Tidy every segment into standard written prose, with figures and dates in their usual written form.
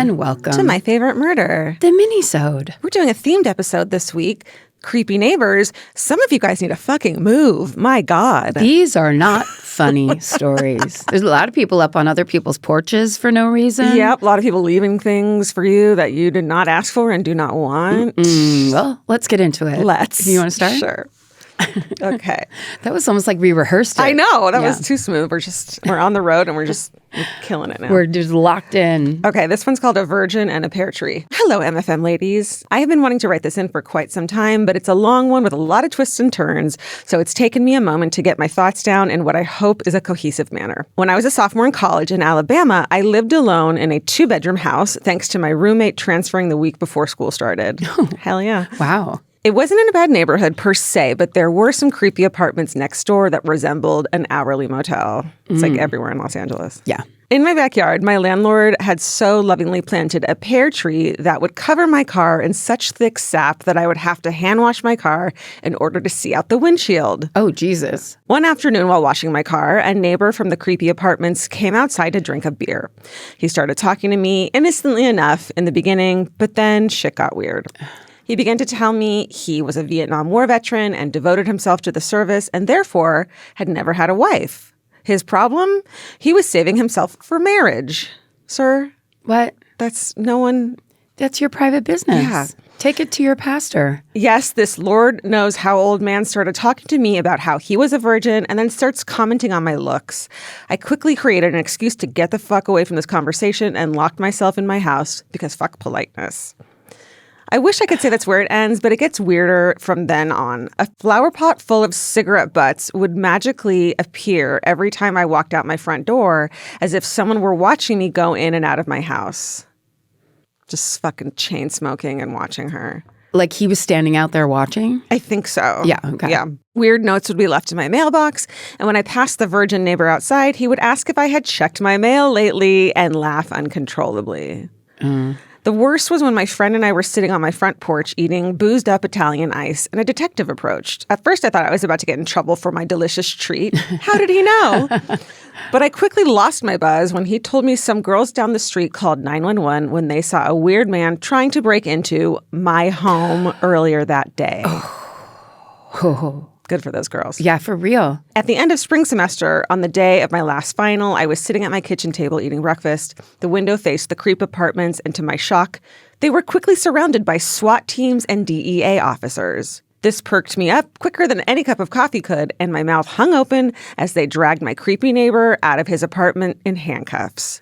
And welcome to My Favorite Murder, the Minisode. We're doing a themed episode this week. Creepy neighbors. Some of you guys need to fucking move. My God. These are not funny stories. There's a lot of people up on other people's porches for no reason. Yep. A lot of people leaving things for you that you did not ask for and do not want. Well, let's get into it. Let's. You want to start? Sure. Okay. That was almost like we rehearsed it. I know. That was too smooth. We're on the road and we're killing it now. We're just locked in. Okay, this one's called A Virgin and a Pear Tree. Hello, MFM ladies. I have been wanting to write this in for quite some time, but it's a long one with a lot of twists and turns, so it's taken me a moment to get my thoughts down in what I hope is a cohesive manner. When I was a sophomore in college in Alabama, I lived alone in a 2-bedroom house thanks to my roommate transferring the week before school started. Hell yeah. Wow. It wasn't in a bad neighborhood per se, but there were some creepy apartments next door that resembled an hourly motel. It's like everywhere in Los Angeles. Yeah. In my backyard, my landlord had so lovingly planted a pear tree that would cover my car in such thick sap that I would have to hand wash my car in order to see out the windshield. Oh, Jesus. One afternoon while washing my car, a neighbor from the creepy apartments came outside to drink a beer. He started talking to me innocently enough in the beginning, but then shit got weird. He began to tell me he was a Vietnam War veteran and devoted himself to the service and therefore had never had a wife. His problem? He was saving himself for marriage. Sir? What? That's your private business. Yeah. Take it to your pastor. Yes, this Lord knows how old man started talking to me about how he was a virgin and then starts commenting on my looks. I quickly created an excuse to get the fuck away from this conversation and locked myself in my house because fuck politeness. I wish I could say that's where it ends, but it gets weirder from then on. A flower pot full of cigarette butts would magically appear every time I walked out my front door, as if someone were watching me go in and out of my house. Just fucking chain smoking and watching her. Like he was standing out there watching? I think so. Yeah, okay. Yeah. Weird notes would be left in my mailbox, and when I passed the virgin neighbor outside, he would ask if I had checked my mail lately and laugh uncontrollably. The worst was when my friend and I were sitting on my front porch eating boozed up Italian ice and a detective approached. At first I thought I was about to get in trouble for my delicious treat. How did he know? But I quickly lost my buzz when he told me some girls down the street called 911 when they saw a weird man trying to break into my home earlier that day. Oh. Good for those girls. Yeah, for real. At the end of spring semester, on the day of my last final, I was sitting at my kitchen table eating breakfast. The window faced the creep apartments, and to my shock, they were quickly surrounded by SWAT teams and DEA officers. This perked me up quicker than any cup of coffee could, and my mouth hung open as they dragged my creepy neighbor out of his apartment in handcuffs.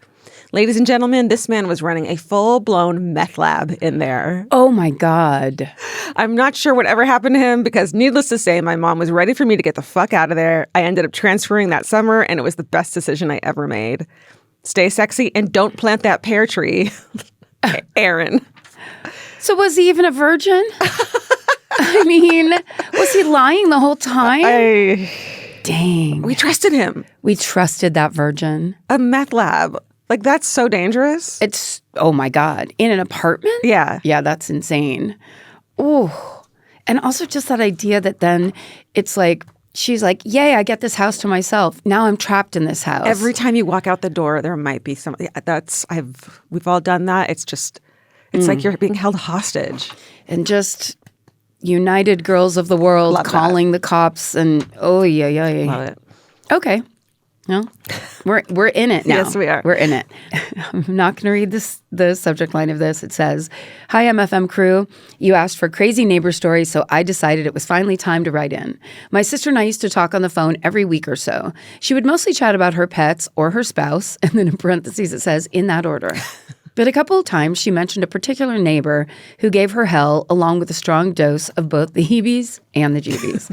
Ladies and gentlemen, this man was running a full-blown meth lab in there. Oh, my God. I'm not sure whatever happened to him because, needless to say, my mom was ready for me to get the fuck out of there. I ended up transferring that summer, and it was the best decision I ever made. Stay sexy and don't plant that pear tree. Aaron. So was he even a virgin? I mean, was he lying the whole time? Dang. We trusted him. We trusted that virgin. A meth lab. Like, that's so dangerous. It's, oh my God, in an apartment? Yeah. Yeah, that's insane. Ooh. And also just that idea that then it's like, she's like, yay, I get this house to myself. Now I'm trapped in this house. Every time you walk out the door, there might be something. We've all done that. It's like you're being held hostage. And just United Girls of the World calling the cops and, oh, yeah. Love it. Okay. No, we're in it now. Yes, we are. We're in it. I'm not going to read the subject line of this. It says, "Hi, MFM crew. You asked for crazy neighbor stories, so I decided it was finally time to write in. My sister and I used to talk on the phone every week or so. She would mostly chat about her pets or her spouse, and then in parentheses it says, in that order." But a couple of times she mentioned a particular neighbor who gave her hell along with a strong dose of both the heebies and the jeebies.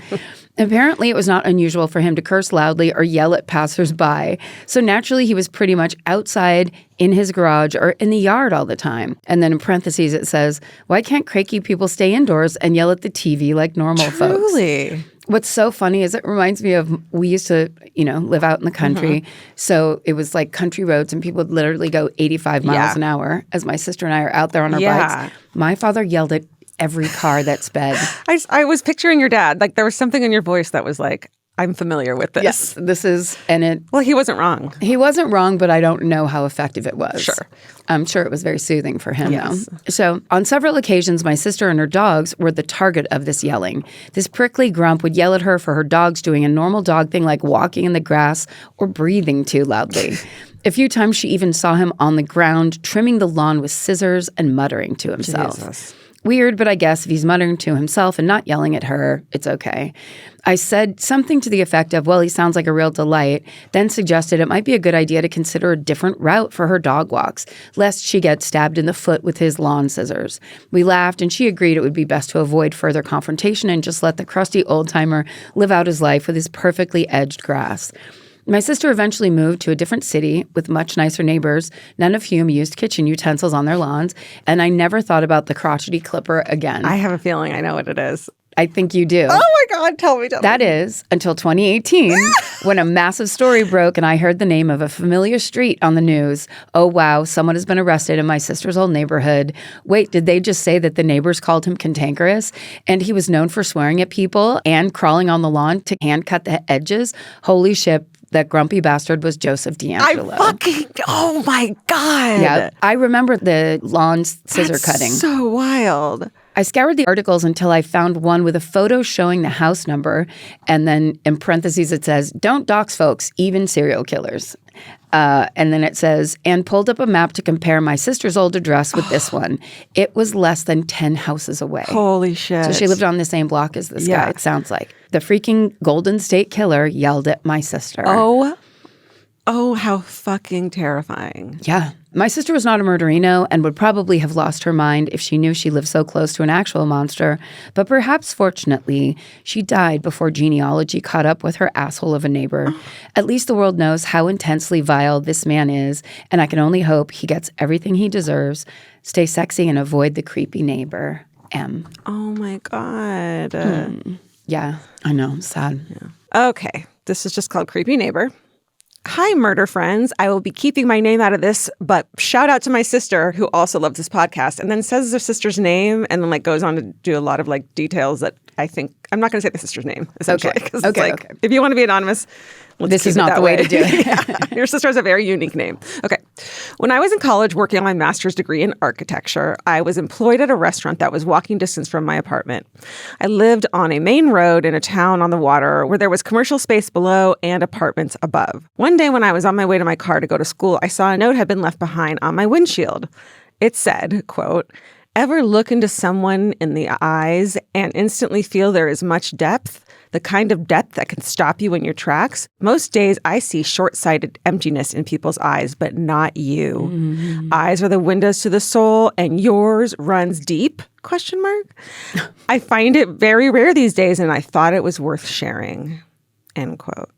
Apparently, it was not unusual for him to curse loudly or yell at passersby. So naturally, he was pretty much outside in his garage or in the yard all the time. And then in parentheses, it says, why can't cranky people stay indoors and yell at the TV like normal folks? Truly. What's so funny is it reminds me of, we used to, live out in the country. So it was like country roads and people would literally go 85 miles an hour as my sister and I are out there on our bikes. My father yelled at every car that sped. I was picturing your dad. Like there was something in your voice that was like, I'm familiar with this. Yes, this is, and it... Well, he wasn't wrong. He wasn't wrong, but I don't know how effective it was. Sure. I'm sure it was very soothing for him, Yes. though. So, on several occasions, my sister and her dogs were the target of this yelling. This prickly grump would yell at her for her dogs doing a normal dog thing like walking in the grass or breathing too loudly. A few times she even saw him on the ground, trimming the lawn with scissors and muttering to himself. Jesus. Weird, but I guess if he's muttering to himself and not yelling at her, it's okay. I said something to the effect of, well, he sounds like a real delight, then suggested it might be a good idea to consider a different route for her dog walks, lest she get stabbed in the foot with his lawn scissors. We laughed, and she agreed it would be best to avoid further confrontation and just let the crusty old-timer live out his life with his perfectly edged grass. My sister eventually moved to a different city with much nicer neighbors, none of whom used kitchen utensils on their lawns, and I never thought about the crotchety clipper again. I have a feeling I know what it is. I think you do. Oh my God, tell me. That is until 2018 when a massive story broke and I heard the name of a familiar street on the news. Oh, wow, someone has been arrested in my sister's old neighborhood. Wait, did they just say that the neighbors called him cantankerous and he was known for swearing at people and crawling on the lawn to hand cut the edges? Holy shit. That grumpy bastard was Joseph D'Angelo. Oh my God. Yeah, I remember the lawn scissor cutting. So wild. I scoured the articles until I found one with a photo showing the house number, and then in parentheses it says, "Don't dox folks, even serial killers." And then it says, and pulled up a map to compare my sister's old address with this one. It was less than 10 houses away. Holy shit. So she lived on the same block as this guy, it sounds like. The freaking Golden State Killer yelled at my sister. Oh, how fucking terrifying. Yeah. My sister was not a murderino and would probably have lost her mind if she knew she lived so close to an actual monster. But perhaps, fortunately, she died before genealogy caught up with her asshole of a neighbor. At least the world knows how intensely vile this man is, and I can only hope he gets everything he deserves. Stay sexy and avoid the creepy neighbor. M. Oh my God. Yeah, I know. Sad. Yeah. Okay. This is just called Creepy Neighbor. Hi, murder friends. I will be keeping my name out of this, but shout out to my sister who also loves this podcast and then says her sister's name and then goes on to do a lot of details that I think I'm not going to say the sister's name, essentially. Okay. If you want to be anonymous, this is not the way to do it. Yeah. Your sister has a very unique name. Okay. When I was in college working on my master's degree in architecture, I was employed at a restaurant that was walking distance from my apartment. I lived on a main road in a town on the water where there was commercial space below and apartments above. One day when I was on my way to my car to go to school, I saw a note had been left behind on my windshield. It said, quote, "Ever look into someone in the eyes and instantly feel there is much depth? The kind of depth that can stop you in your tracks? Most days I see short-sighted emptiness in people's eyes, but not you. Mm-hmm. Eyes are the windows to the soul, and yours runs deep? Question mark. I find it very rare these days, and I thought it was worth sharing." End quote.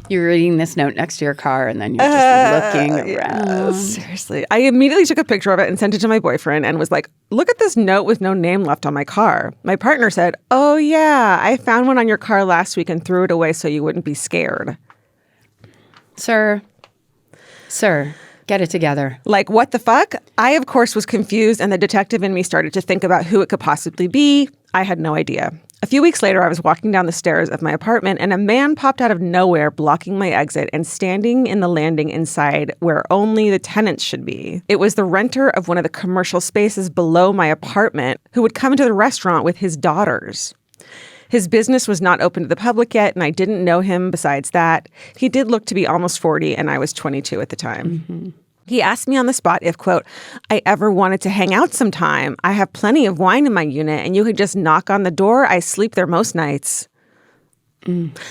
You're reading this note next to your car and then you're just looking around. Seriously. I immediately took a picture of it and sent it to my boyfriend and was like, look at this note with no name left on my car. My partner said, oh yeah, I found one on your car last week and threw it away so you wouldn't be scared. Sir, get it together. What the fuck? I, of course, was confused and the detective in me started to think about who it could possibly be. I had no idea. A few weeks later, I was walking down the stairs of my apartment and a man popped out of nowhere, blocking my exit and standing in the landing inside where only the tenants should be. It was the renter of one of the commercial spaces below my apartment who would come into the restaurant with his daughters. His business was not open to the public yet, and I didn't know him besides that. He did look to be almost 40, and I was 22 at the time. Mm-hmm. He asked me on the spot if, quote, I ever wanted to hang out sometime. I have plenty of wine in my unit, and you could just knock on the door. I sleep there most nights.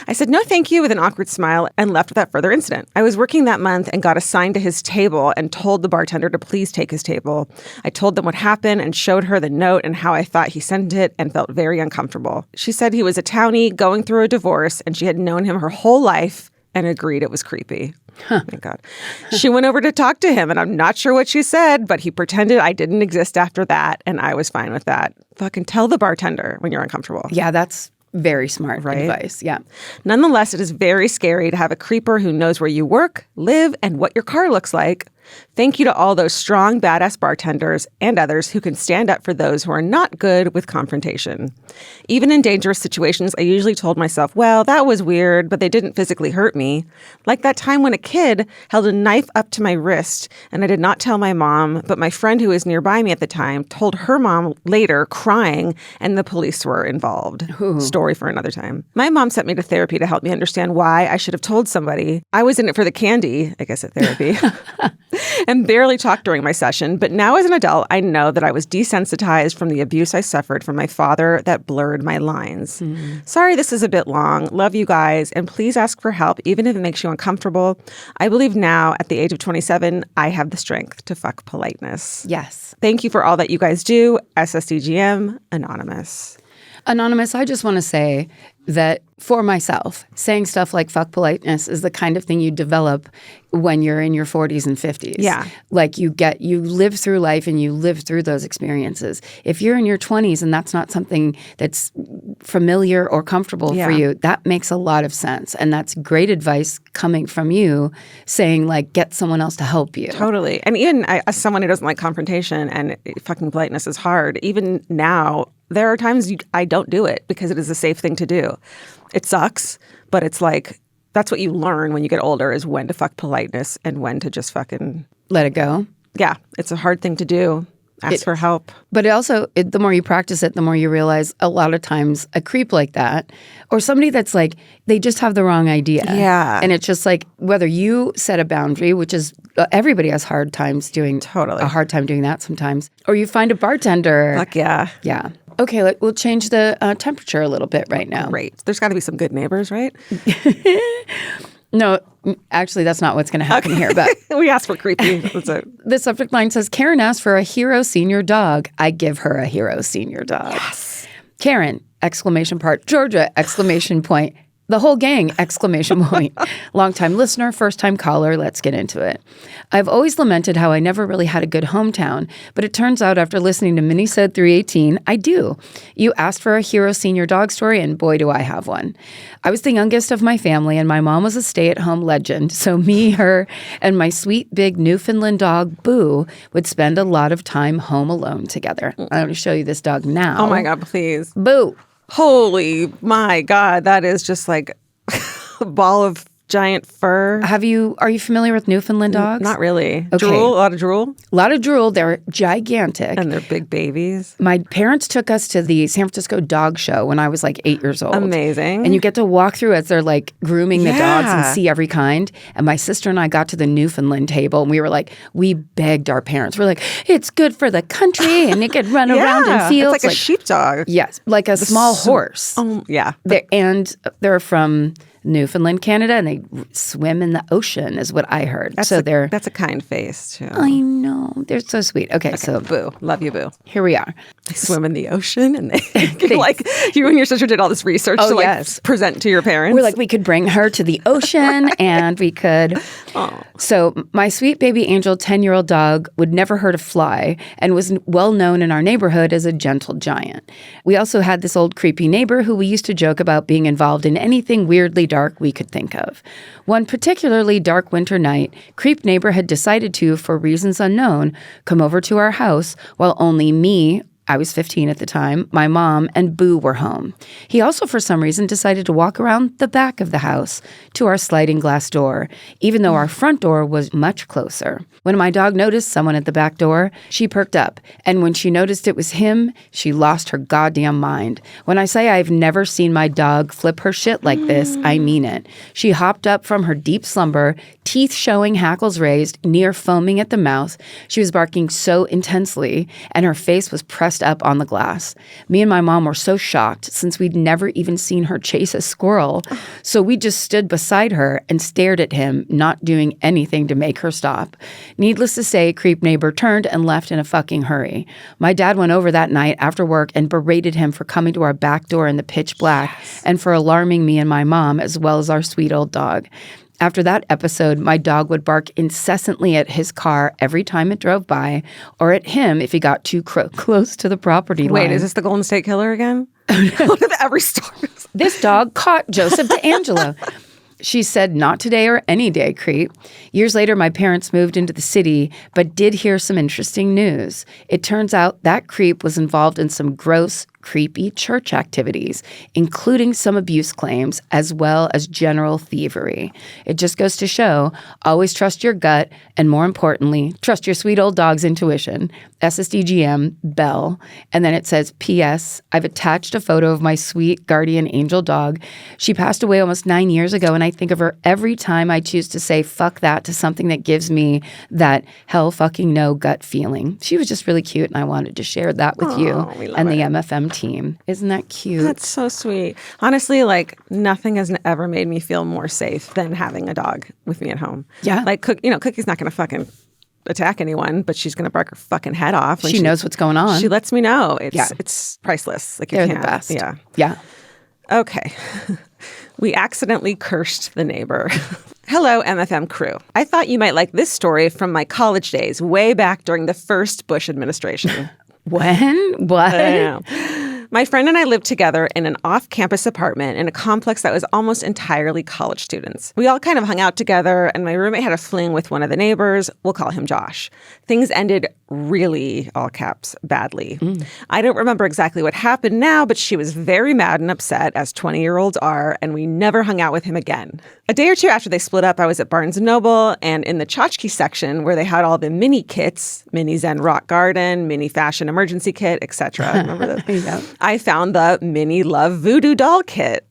I said, no, thank you, with an awkward smile, and left without further incident. I was working that month and got assigned to his table and told the bartender to please take his table. I told them what happened and showed her the note and how I thought he sent it and felt very uncomfortable. She said he was a townie going through a divorce, and she had known him her whole life and agreed it was creepy. Huh. Thank God. She went over to talk to him, and I'm not sure what she said, but he pretended I didn't exist after that, and I was fine with that. Fucking tell the bartender when you're uncomfortable. Yeah, that's very smart advice. Yeah. Nonetheless, it is very scary to have a creeper who knows where you work, live, and what your car looks like. Thank you to all those strong, badass bartenders and others who can stand up for those who are not good with confrontation. Even in dangerous situations, I usually told myself, well, that was weird, but they didn't physically hurt me. Like that time when a kid held a knife up to my wrist and I did not tell my mom, but my friend who was nearby me at the time told her mom later, crying, and the police were involved. Ooh. Story for another time. My mom sent me to therapy to help me understand why I should have told somebody. I was in it for the candy, I guess, at therapy. And barely talked during my session, but now as an adult, I know that I was desensitized from the abuse I suffered from my father that blurred my lines. Sorry this is a bit long. Love you guys, and please ask for help, even if it makes you uncomfortable. I believe now, at the age of 27, I have the strength to fuck politeness. Yes. Thank you for all that you guys do. SSDGM, Anonymous. Anonymous, I just want to say that for myself, saying stuff like fuck politeness is the kind of thing you develop when you're in your 40s and 50s. Yeah. Like you live through life and you live through those experiences. If you're in your 20s and that's not something that's familiar or comfortable for you, that makes a lot of sense. And that's great advice coming from you saying like, get someone else to help you. Totally. And even as someone who doesn't like confrontation and fucking politeness is hard, even now, there are times I don't do it because it is a safe thing to do. It sucks, but it's like, that's what you learn when you get older is when to fuck politeness and when to just fucking... Let it go. Yeah, it's a hard thing to do. Ask for help. But the more you practice it, the more you realize a lot of times a creep like that or somebody that's like, they just have the wrong idea. Yeah. And it's just like whether you set a boundary, which is everybody has a hard time doing that sometimes, or you find a bartender. Fuck yeah. Yeah. Okay, we'll change the temperature a little bit right now. Great. There's got to be some good neighbors, right? No, actually, that's not what's going to happen here. But we asked for creepy. That's it. The subject line says, Karen asked for a hero senior dog. I give her a hero senior dog. Yes. Karen, exclamation point. Georgia, exclamation point. The whole gang, exclamation point. Long-time listener, first-time caller, let's get into it. I've always lamented how I never really had a good hometown, but it turns out after listening to Minisode 318, I do. You asked for a hero senior dog story, and boy, do I have one. I was the youngest of my family, and my mom was a stay-at-home legend, so me, her, and my sweet, big Newfoundland dog, Boo, would spend a lot of time home alone together. I'm going to show you this dog now. Oh, my God, please. Boo. Holy my God, that is just like a ball of giant fur. Are you familiar with Newfoundland dogs? Not really. Okay. Drool? A lot of drool? A lot of drool. They're gigantic. And they're big babies. My parents took us to the San Francisco dog show when I was like 8 years old. Amazing. And you get to walk through as they're like grooming the dogs and see every kind. And my sister and I got to the Newfoundland table and we begged our parents. We're like, it's good for the country and it could run around in fields. It's like a sheepdog. Yes, like a small horse. Yeah. They're from Newfoundland, Canada, and they swim in the ocean is what I heard. That's a kind face, too. I know. They're so sweet. Okay, so Boo. Love you, Boo. Here we are. They swim in the ocean and they like you and your sister did all this research to present to your parents. We're like, we could bring her to the ocean and we could. So my sweet baby angel 10-year-old dog would never hurt a fly and was well known in our neighborhood as a gentle giant. We also had this old creepy neighbor who we used to joke about being involved in anything weirdly dark we could think of. One particularly dark winter night, creep neighbor had decided to, for reasons unknown, come over to our house while only me, I was 15 at the time, my mom, and Boo were home. He also, for some reason, decided to walk around the back of the house to our sliding glass door, even though our front door was much closer. When my dog noticed someone at the back door, she perked up, and when she noticed it was him, she lost her goddamn mind. When I say I've never seen my dog flip her shit like this, I mean it. She hopped up from her deep slumber, teeth showing, hackles raised, near foaming at the mouth. She was barking so intensely, and her face was pressed up on the glass. Me and my mom were so shocked since we'd never even seen her chase a squirrel. So we just stood beside her and stared at him, not doing anything to make her stop. Needless to say, creep neighbor turned and left in a fucking hurry. My dad went over that night after work and berated him for coming to our back door in the pitch black and for alarming me and my mom as well as our sweet old dog. After that episode, my dog would bark incessantly at his car every time it drove by, or at him if he got too close to the property line. Wait, is this the Golden State Killer again? Every story. This dog caught Joseph DeAngelo. She said, not today or any day, creep. Years later, my parents moved into the city, but did hear some interesting news. It turns out that creep was involved in some gross, creepy church activities, including some abuse claims, as well as general thievery. It just goes to show, always trust your gut, and more importantly, trust your sweet old dog's intuition. SSDGM, Belle. And then it says, P.S. I've attached a photo of my sweet guardian angel dog. She passed away almost 9 years ago, and I think of her every time I choose to say fuck that to something that gives me that hell fucking no gut feeling. She was just really cute, and I wanted to share that with you and the MFM team. Isn't that cute? That's so sweet. Honestly, like nothing has ever made me feel more safe than having a dog with me at home. Yeah. Like, Cookie's not going to fucking attack anyone, but she's going to bark her fucking head off. She knows what's going on. She lets me know. It's priceless. Like, they're the best. Yeah. Yeah. Okay. We accidentally cursed the neighbor. Hello, MFM crew. I thought you might like this story from my college days, way back during the first Bush administration. When? What? I know. My friend and I lived together in an off-campus apartment in a complex that was almost entirely college students. We all kind of hung out together, and my roommate had a fling with one of the neighbors. We'll call him Josh. Things ended really, all caps, badly. I don't remember exactly what happened now, but she was very mad and upset, as 20-year-olds are, and we never hung out with him again. A day or two after they split up, I was at Barnes & Noble, and in the tchotchke section, where they had all the mini kits, mini Zen Rock Garden, mini Fashion Emergency Kit, etc. Remember those? Yeah. I found the Mini Love Voodoo Doll Kit.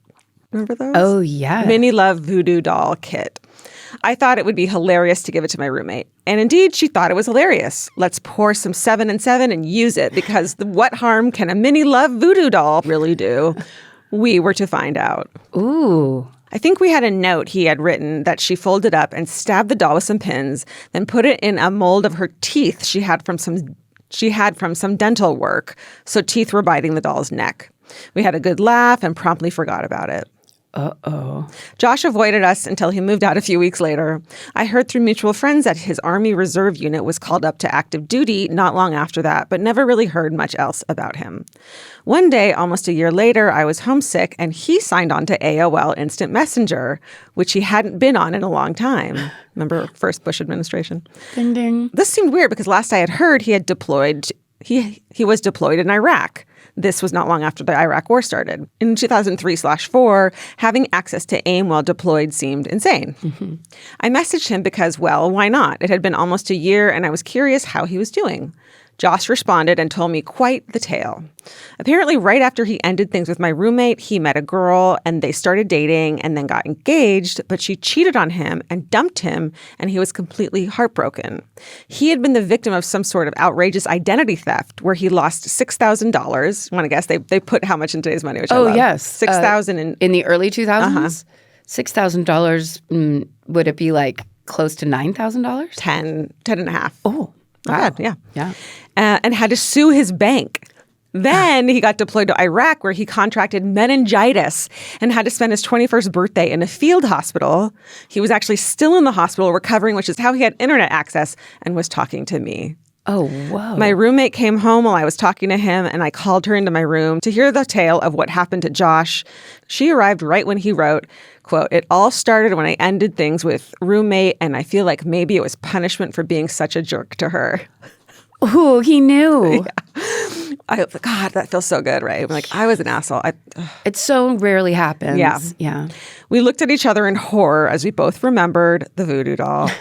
Remember those? Oh, yeah. Mini Love Voodoo Doll Kit. I thought it would be hilarious to give it to my roommate. And indeed, she thought it was hilarious. Let's pour some 7 and 7 and use it, because what harm can a Mini Love Voodoo Doll really do? We were to find out. Ooh. I think we had a note he had written that she folded up and stabbed the doll with some pins, then put it in a mold of her teeth she had from some dental work, so teeth were biting the doll's neck. We had a good laugh and promptly forgot about it. Uh-oh. Josh avoided us until he moved out a few weeks later. I heard through mutual friends that his Army Reserve unit was called up to active duty not long after that, but never really heard much else about him. One day, almost a year later, I was homesick, and he signed on to AOL Instant Messenger, which he hadn't been on in a long time. Remember, first Bush administration? Ding, ding. This seemed weird because last I had heard he had deployed. He was deployed in Iraq. This was not long after the Iraq War started. In 2003/4, having access to AIM while deployed seemed insane. Mm-hmm. I messaged him because, well, why not? It had been almost a year, and I was curious how he was doing. Josh responded and told me quite the tale. Apparently, right after he ended things with my roommate, he met a girl, and they started dating and then got engaged, but she cheated on him and dumped him, and he was completely heartbroken. He had been the victim of some sort of outrageous identity theft where he lost $6,000. Want to guess? They put how much in today's money, which I love. Yes. $6,000 in the early 2000s? $6,000, would it be like close to $9,000? 10 and a half. Oh, wow. God, yeah. Yeah. And had to sue his bank. Then he got deployed to Iraq, where he contracted meningitis and had to spend his 21st birthday in a field hospital. He was actually still in the hospital recovering, which is how he had internet access, and was talking to me. Oh, whoa. My roommate came home while I was talking to him, and I called her into my room to hear the tale of what happened to Josh. She arrived right when he wrote, quote, "It all started when I ended things with roommate, and I feel like maybe it was punishment for being such a jerk to her." Ooh, he knew. Yeah. God, that feels so good, right? I'm like, I was an asshole. It so rarely happens. Yeah. Yeah. We looked at each other in horror as we both remembered the voodoo doll.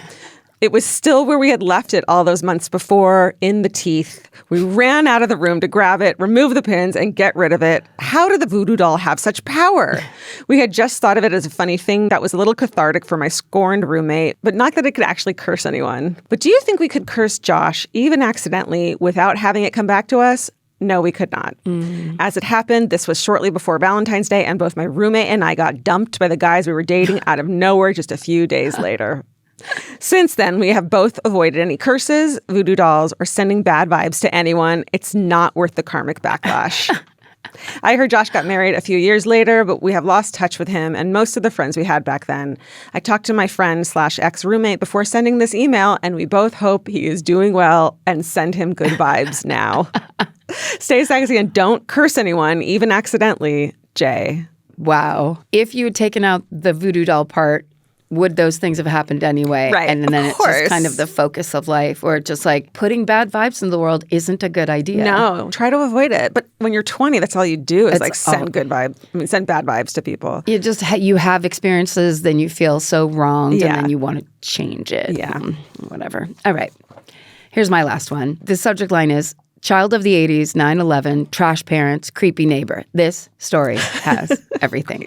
It was still where we had left it all those months before, in the teeth. We ran out of the room to grab it, remove the pins, and get rid of it. How did the voodoo doll have such power? We had just thought of it as a funny thing that was a little cathartic for my scorned roommate, but not that it could actually curse anyone. But do you think we could curse Josh, even accidentally, without having it come back to us? No, we could not. As it happened, this was shortly before Valentine's Day, and both my roommate and I got dumped by the guys we were dating out of nowhere just a few days later. Since then, we have both avoided any curses, voodoo dolls, or sending bad vibes to anyone. It's not worth the karmic backlash. I heard Josh got married a few years later, but we have lost touch with him and most of the friends we had back then. I talked to my friend/ex-roommate before sending this email, and we both hope he is doing well and send him good vibes now. Stay sexy and don't curse anyone, even accidentally, Jay. Wow. If you had taken out the voodoo doll part, would those things have happened anyway? Right. And then it's course. just kind of the focus of life, or just like putting bad vibes in the world isn't a good idea. No, try to avoid it. But when you're 20, that's all you do is like send good vibes. I mean, send bad vibes to people. You just you have experiences, then you feel so wronged, and then you want to change it. Yeah. Whatever. All right. Here's my last one. The subject line is child of the 80s, 9/11, trash parents, creepy neighbor. This story has everything.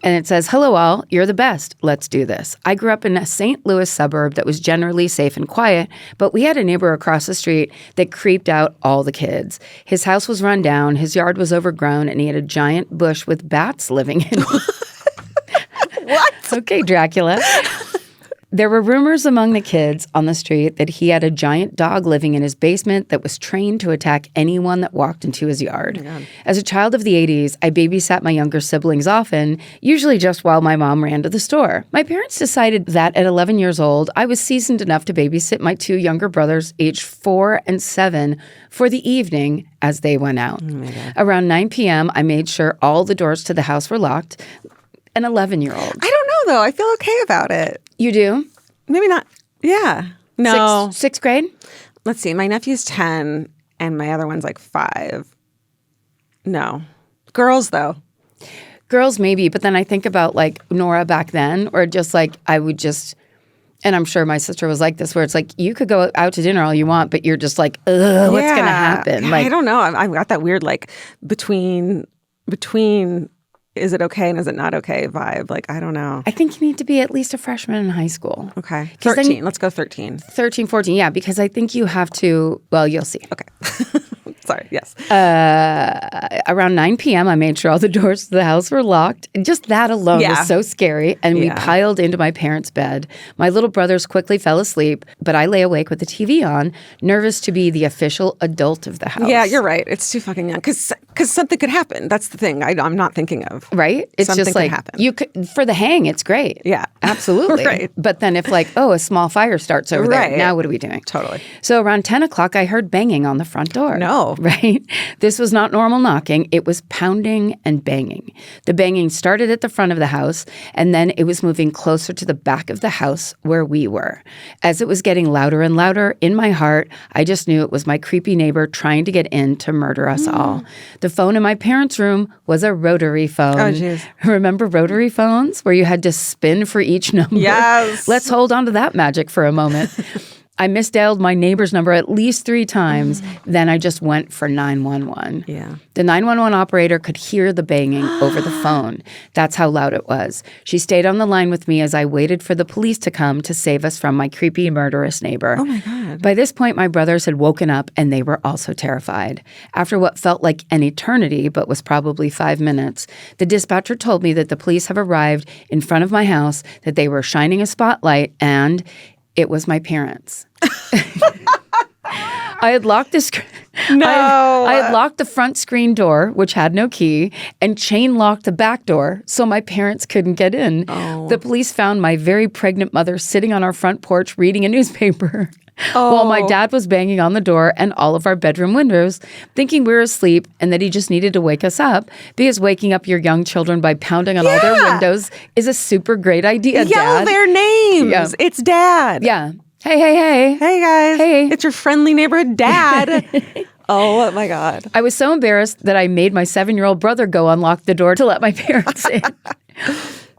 And it says, hello all, you're the best. Let's do this. I grew up in a St. Louis suburb that was generally safe and quiet, but we had a neighbor across the street that creeped out all the kids. His house was run down, his yard was overgrown, and he had a giant bush with bats living in it. What? Okay, Dracula. There were rumors among the kids on the street that he had a giant dog living in his basement that was trained to attack anyone that walked into his yard. Oh, as a child of the 80s, I babysat my younger siblings often, usually just while my mom ran to the store. My parents decided that at 11 years old, I was seasoned enough to babysit my two younger brothers, aged 4 and 7, for the evening as they went out. Around 9 p.m., I made sure all the doors to the house were locked. An 11-year-old. I don't know, though. I feel okay about it. You do? Maybe not. Yeah. No. Sixth grade? Let's see. My nephew's 10 and my other one's like 5. No. Girls, though. Girls, maybe. But then I think about like Nora back then, or just like I would just, and I'm sure my sister was like this, where it's like you could go out to dinner all you want, but you're just like, ugh, what's going to happen? Yeah, like, I don't know. I've got that weird like between is it okay and is it not okay vibe. Like, I don't know. I think you need to be at least a freshman in high school. Okay. 13. Let's go 13. 13, 14. Yeah, because I think you have to, well, you'll see. Okay. Sorry. Yes. Around 9 p.m., I made sure all the doors to the house were locked. And just that alone was so scary. And we piled into my parents' bed. My little brothers quickly fell asleep, but I lay awake with the TV on, nervous to be the official adult of the house. Yeah, you're right. It's too fucking young. Because something could happen. That's the thing I'm not thinking of. Right? It's something just like, could happen. You could, for the hang, it's great. Yeah. Absolutely. Right. But then if like, oh, a small fire starts over there, now what are we doing? Totally. So around 10 o'clock, I heard banging on the front door. No. Right? This was not normal knocking. It was pounding and banging. The banging started at the front of the house, and then it was moving closer to the back of the house where we were. As it was getting louder and louder, in my heart, I just knew it was my creepy neighbor trying to get in to murder us all. The phone in my parents' room was a rotary phone. Oh, jeez. Remember rotary phones where you had to spin for each number? Yes. Let's hold on to that magic for a moment. I misdialed my neighbor's number at least 3 times. Then I just went for 911. Yeah. The 911 operator could hear the banging over the phone. That's how loud it was. She stayed on the line with me as I waited for the police to come to save us from my creepy, murderous neighbor. Oh, my God. By this point, my brothers had woken up and they were also terrified. After what felt like an eternity, but was probably 5 minutes, the dispatcher told me that the police have arrived in front of my house, that they were shining a spotlight, and it was my parents. I had locked I had locked the front screen door, which had no key, and chain locked the back door so my parents couldn't get in. The police found my very pregnant mother sitting on our front porch reading a newspaper while my dad was banging on the door and all of our bedroom windows, thinking we were asleep and that he just needed to wake us up, because waking up your young children by pounding on all their windows is a super great idea, Dad. Yell their names. Yeah. It's Dad. Yeah. Hey. Hey, guys. Hey. It's your friendly neighborhood dad. Oh, my God. I was so embarrassed that I made my 7-year-old brother go unlock the door to let my parents in.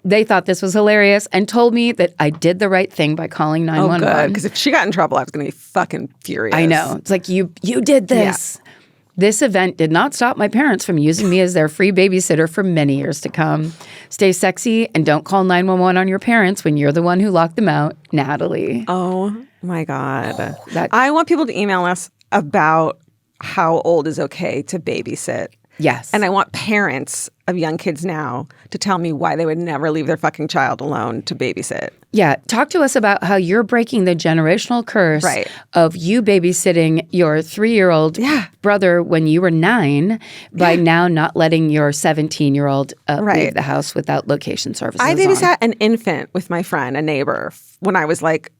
They thought this was hilarious and told me that I did the right thing by calling 911. Oh, good. Because if she got in trouble, I was going to be fucking furious. I know. It's like, you did this. Yeah. This event did not stop my parents from using me as their free babysitter for many years to come. Stay sexy and don't call 911 on your parents when you're the one who locked them out. Natalie. Oh, my God. I want people to email us about how old is okay to babysit. Yes. And I want parents of young kids now to tell me why they would never leave their fucking child alone to babysit. Yeah. Talk to us about how you're breaking the generational curse of you babysitting your 3-year-old brother when you were 9 by now not letting your 17-year-old leave the house without location services. I babysat an infant with my friend, a neighbor, when I was like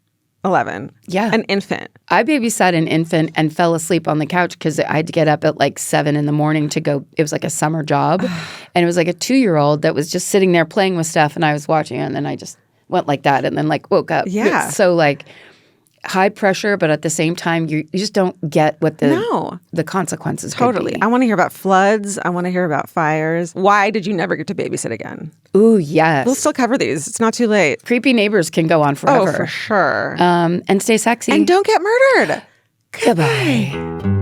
11. Yeah. An infant. I babysat an infant and fell asleep on the couch because I had to get up at like 7 a.m. to go. It was like a summer job. And it was like a 2-year-old that was just sitting there playing with stuff. And I was watching it. And then I just went like that and then like woke up. Yeah. So like high pressure, but at the same time, you just don't get what the consequences Totally. could be. I want to hear about floods. I want to hear about fires. Why did you never get to babysit again? Ooh, yes. We'll still cover these. It's not too late. Creepy neighbors can go on forever. Oh, for sure. And stay sexy. And don't get murdered. Goodbye.